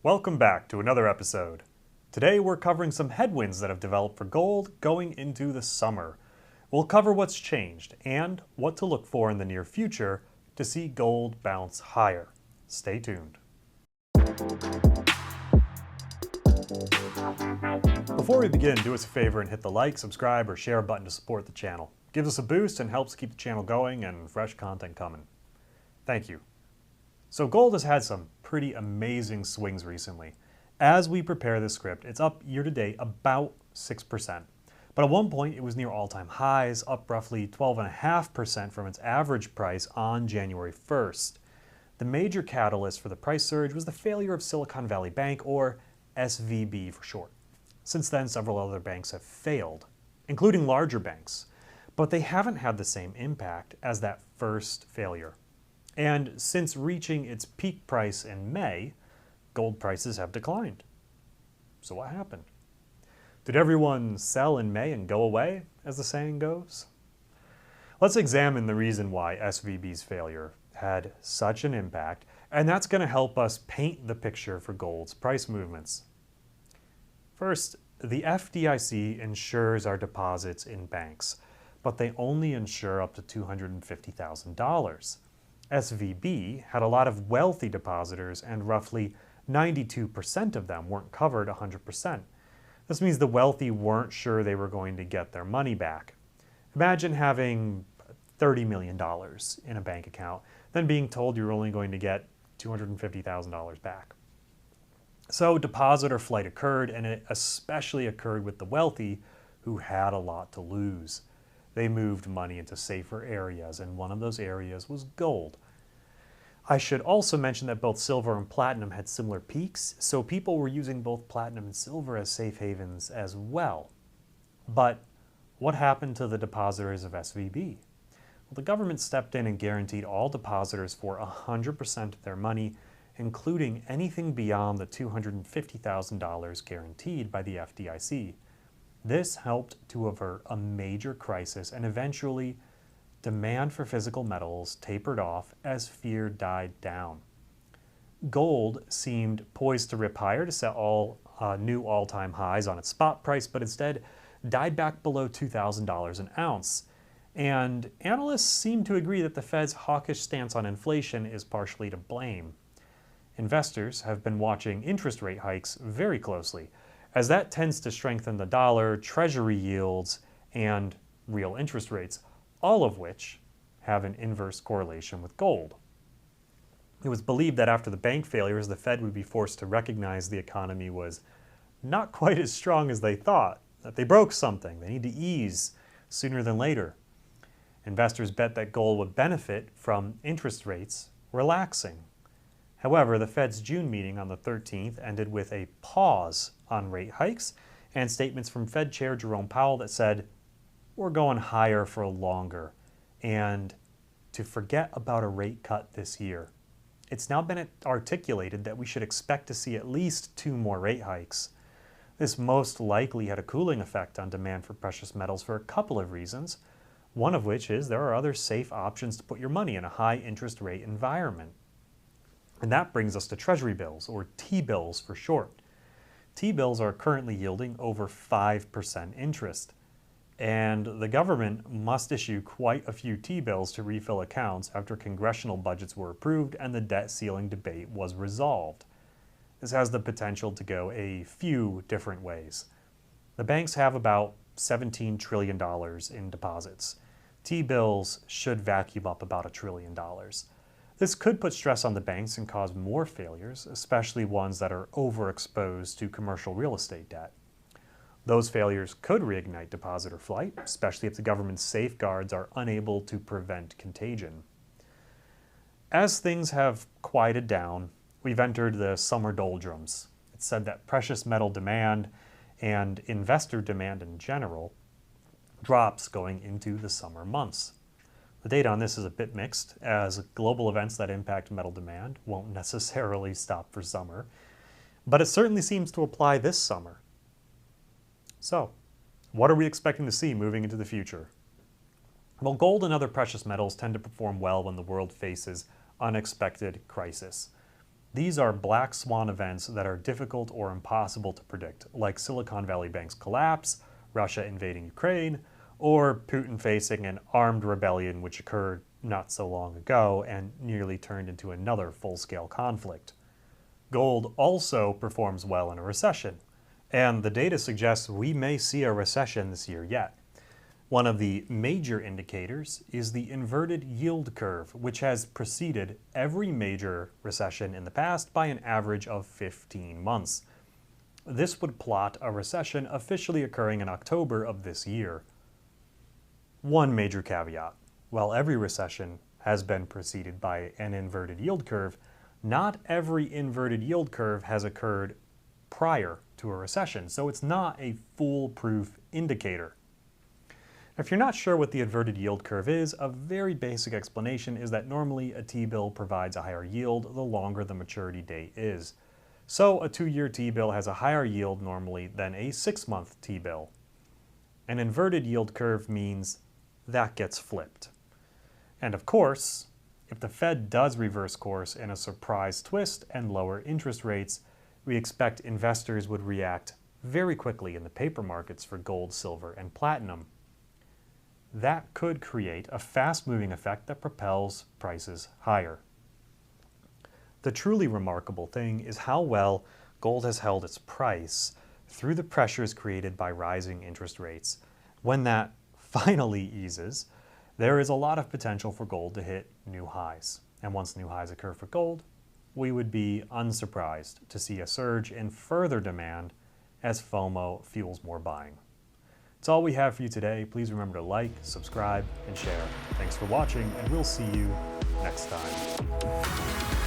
Welcome back to another episode. Today we're covering some headwinds that have developed for gold going into the summer. We'll cover what's changed and what to look for in the near future to see gold bounce higher. Stay tuned. Before we begin, do us a favor and hit the like, subscribe, or share button to support the channel. Gives us a boost and helps keep the channel going and fresh content coming. Thank you. So gold has had some pretty amazing swings recently. As we prepare this script, it's up year to date about 6%. But at one point, it was near all-time highs, up roughly 12.5% from its average price on January 1st. The major catalyst for the price surge was the failure of Silicon Valley Bank, or SVB for short. Since then, several other banks have failed, including larger banks, but they haven't had the same impact as that first failure. And since reaching its peak price in May, gold prices have declined. So what happened? Did everyone sell in May and go away, as the saying goes? Let's examine the reason why SVB's failure had such an impact, and that's going to help us paint the picture for gold's price movements. First, the FDIC insures our deposits in banks, but they only insure up to $250,000. SVB had a lot of wealthy depositors, and roughly 92% of them weren't covered 100%. This means the wealthy weren't sure they were going to get their money back. Imagine having $30 million in a bank account, then being told you're only going to get $250,000 back. So depositor flight occurred, and it especially occurred with the wealthy who had a lot to lose. They moved money into safer areas, and one of those areas was gold. I should also mention that both silver and platinum had similar peaks, so people were using both platinum and silver as safe havens as well. But what happened to the depositors of SVB? Well, the government stepped in and guaranteed all depositors for 100% of their money, including anything beyond the $250,000 guaranteed by the FDIC. This helped to avert a major crisis, and eventually demand for physical metals tapered off as fear died down. Gold seemed poised to rip higher to set new all-time highs on its spot price, but instead died back below $2,000 an ounce. And analysts seem to agree that the Fed's hawkish stance on inflation is partially to blame. Investors have been watching interest rate hikes very closely, as that tends to strengthen the dollar, Treasury yields, and real interest rates, all of which have an inverse correlation with gold. It was believed that after the bank failures, the Fed would be forced to recognize the economy was not quite as strong as they thought, that they broke something, they need to ease sooner than later. Investors bet that gold would benefit from interest rates relaxing. However, the Fed's June meeting on the 13th ended with a pause on rate hikes and statements from Fed Chair Jerome Powell that said, "We're going higher for longer," and to forget about a rate cut this year. It's now been articulated that we should expect to see at least 2 more rate hikes. This most likely had a cooling effect on demand for precious metals for a couple of reasons, one of which is there are other safe options to put your money in a high interest rate environment. And that brings us to Treasury Bills, or T-bills for short. T-bills are currently yielding over 5% interest, and the government must issue quite a few T-bills to refill accounts after congressional budgets were approved and the debt ceiling debate was resolved. This has the potential to go a few different ways. The banks have about $17 trillion in deposits. T-bills should vacuum up about $1 trillion. This could put stress on the banks and cause more failures, especially ones that are overexposed to commercial real estate debt. Those failures could reignite depositor flight, especially if the government's safeguards are unable to prevent contagion. As things have quieted down, we've entered the summer doldrums. It's said that precious metal demand and investor demand in general drops going into the summer months. The data on this is a bit mixed, as global events that impact metal demand won't necessarily stop for summer, but it certainly seems to apply this summer. So, what are we expecting to see moving into the future? Well, gold and other precious metals tend to perform well when the world faces unexpected crisis. These are black swan events that are difficult or impossible to predict, like Silicon Valley Bank's collapse, Russia invading Ukraine, or Putin facing an armed rebellion which occurred not so long ago and nearly turned into another full-scale conflict. Gold also performs well in a recession, and the data suggests we may see a recession this year yet. One of the major indicators is the inverted yield curve, which has preceded every major recession in the past by an average of 15 months. This would plot a recession officially occurring in October of this year. One major caveat: while every recession has been preceded by an inverted yield curve, not every inverted yield curve has occurred prior to a recession, so it's not a foolproof indicator. If you're not sure what the inverted yield curve is, a very basic explanation is that normally a T-bill provides a higher yield the longer the maturity date is. So a 2-year T-bill has a higher yield normally than a 6-month T-bill. An inverted yield curve means that gets flipped. And of course, if the Fed does reverse course in a surprise twist and lower interest rates, we expect investors would react very quickly in the paper markets for gold, silver, and platinum. That could create a fast-moving effect that propels prices higher. The truly remarkable thing is how well gold has held its price through the pressures created by rising interest rates. When that finally eases, there is a lot of potential for gold to hit new highs. And once new highs occur for gold, we would be unsurprised to see a surge in further demand as FOMO fuels more buying. That's all we have for you today. Please remember to like, subscribe, and share. Thanks for watching, and we'll see you next time.